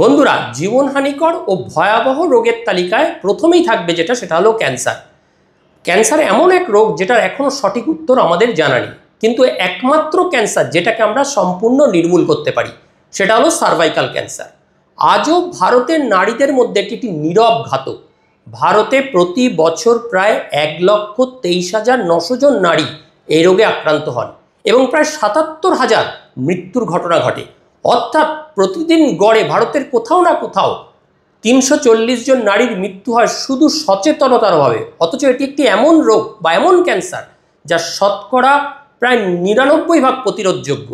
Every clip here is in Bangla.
বন্ধুরা, জীবনহানিকর ও ভয়াবহ রোগের তালিকায় প্রথমেই থাকবে সেটা হলো ক্যান্সার। ক্যান্সার এমন এক রোগ যেটার এখনো সঠিক উত্তর আমাদের জানা নেই, কিন্তু একমাত্র ক্যান্সার যেটাকে আমরা সম্পূর্ণ নির্মূল করতে পারি সেটা হলো সার্ভাইকাল ক্যান্সার। আজও ভারতের নারীদের মধ্যে একটি নীরব ঘাতক। ভারতে প্রতি বছর প্রায় 1,23,900 জন নারী এই রোগে আক্রান্ত হন এবং প্রায় 77,000 মৃত্যুর ঘটনা ঘটে। অর্থাৎ প্রতিদিন গড়ে ভারতের কোথাও না কোথাও 340 জন নারীর মৃত্যু হয় শুধু সচেতনতার অভাবে। অথচ এটি একটি এমন রোগ বা এমন ক্যান্সার যা শতকরা প্রায় 99% প্রতিরোধযোগ্য,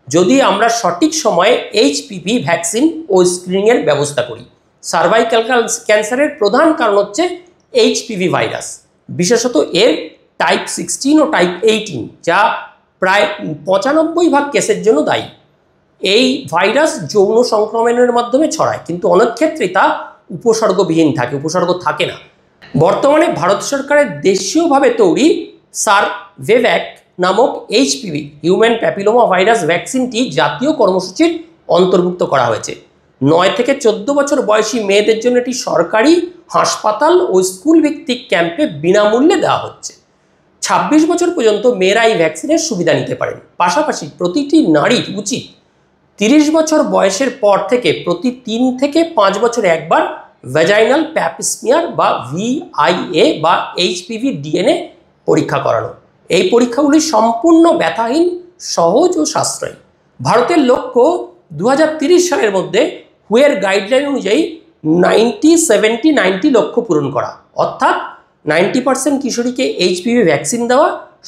যদি আমরা সঠিক সময়ে HPV ভ্যাকসিন ও স্ক্রিনিংয়ের ব্যবস্থা করি। সার্ভাইকাল ক্যান্সারের প্রধান কারণ হচ্ছে HPV ভাইরাস, বিশেষত এর টাইপ 16 ও টাইপ 18, যা প্রায় 95% কেসের জন্য দায়ী। এই ভাইরাস যৌন সংক্রমণের মাধ্যমে ছড়ায়, কিন্তু অনেক ক্ষেত্রে তা উপসর্গবিহীন থাকে, উপসর্গ থাকে না। বর্তমানে ভারত সরকারের দেশীয়ভাবে তৈরি সারভেভ্যাক নামক HPV হিউম্যান প্যাপিলোমা ভাইরাস ভ্যাকসিনটি জাতীয় কর্মসূচির অন্তর্ভুক্ত করা হয়েছে। 9 থেকে 14 বছর বয়সী মেয়েদের জন্য এটি সরকারি হাসপাতাল ও স্কুল ভিত্তিক ক্যাম্পে বিনামূল্যে দেওয়া হচ্ছে। 26 বছর পর্যন্ত মেয়েরা এই ভ্যাকসিনের সুবিধা নিতে পারেন। পাশাপাশি প্রতিটি নারীর উচিত 30 বছর বয়সের পর থেকে প্রতি 3 থেকে 5 বছরে একবার ভ্যাজাইনাল প্যাপ স্মিয়ার বা VIA বা HPV DNA পরীক্ষা করানো। এই পরীক্ষাগুলি সম্পূর্ণ ব্যথাহীন, সহজ ও সাশ্রয়ী। ভারতের লক্ষ্য 2030 সালের মধ্যে হুয়ের গাইডলাইন অনুযায়ী 90-70-90 লক্ষ্য পূরণ করা, অর্থাৎ 90% কিশোরীকে HPV ভ্যাকসিন দেওয়া,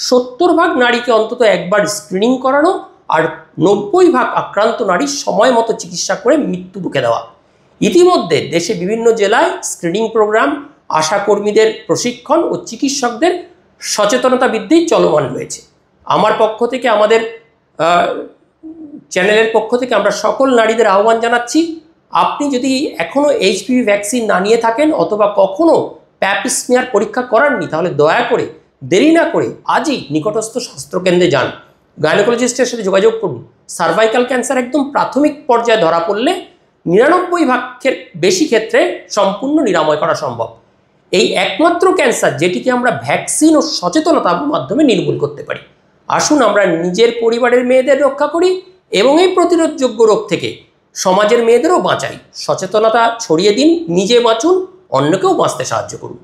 70% নারীকে অন্তত একবার স্ক্রিনিং করানো আর 90% আক্রান্ত নারীর সময় মতো চিকিৎসা করে মৃত্যু রুখে দেওয়া। ইতিমধ্যে দেশে বিভিন্ন জেলায় স্ক্রিনিং প্রোগ্রাম, আশাকর্মীদের প্রশিক্ষণ ও চিকিৎসকদের সচেতনতা বৃদ্ধি চলমান রয়েছে। আমার পক্ষ থেকে, আমাদের চ্যানেলের পক্ষ থেকে আমরা সকল নারীদের আহ্বান জানাচ্ছি, আপনি যদি এখনও HPV ভ্যাকসিন না নিয়ে থাকেন অথবা কখনও প্যাপ স্মিয়ার পরীক্ষা করাননি, তাহলে দয়া করে দেরি না করে আজই নিকটস্থ স্বাস্থ্যকেন্দ্রে যান, গাইনোকোলজিস্টের সাথে যোগাযোগ করুন। সার্ভাইকাল ক্যান্সার একদম প্রাথমিক পর্যায়ে ধরা পড়লে 99% বেশি ক্ষেত্রে সম্পূর্ণ নিরাময় করা সম্ভব। এই একমাত্র ক্যান্সার যেটিকে আমরা ভ্যাকসিন ও সচেতনতার মাধ্যমে নির্মূল করতে পারি। আসুন আমরা নিজের পরিবারের মেয়েদের রক্ষা করি এবং এই প্রতিরোধযোগ্য রোগ থেকে সমাজের মেয়েদেরও বাঁচাই। সচেতনতা ছড়িয়ে দিন, নিজে বাঁচুন, অন্যকেও বাঁচতে সাহায্য করুন।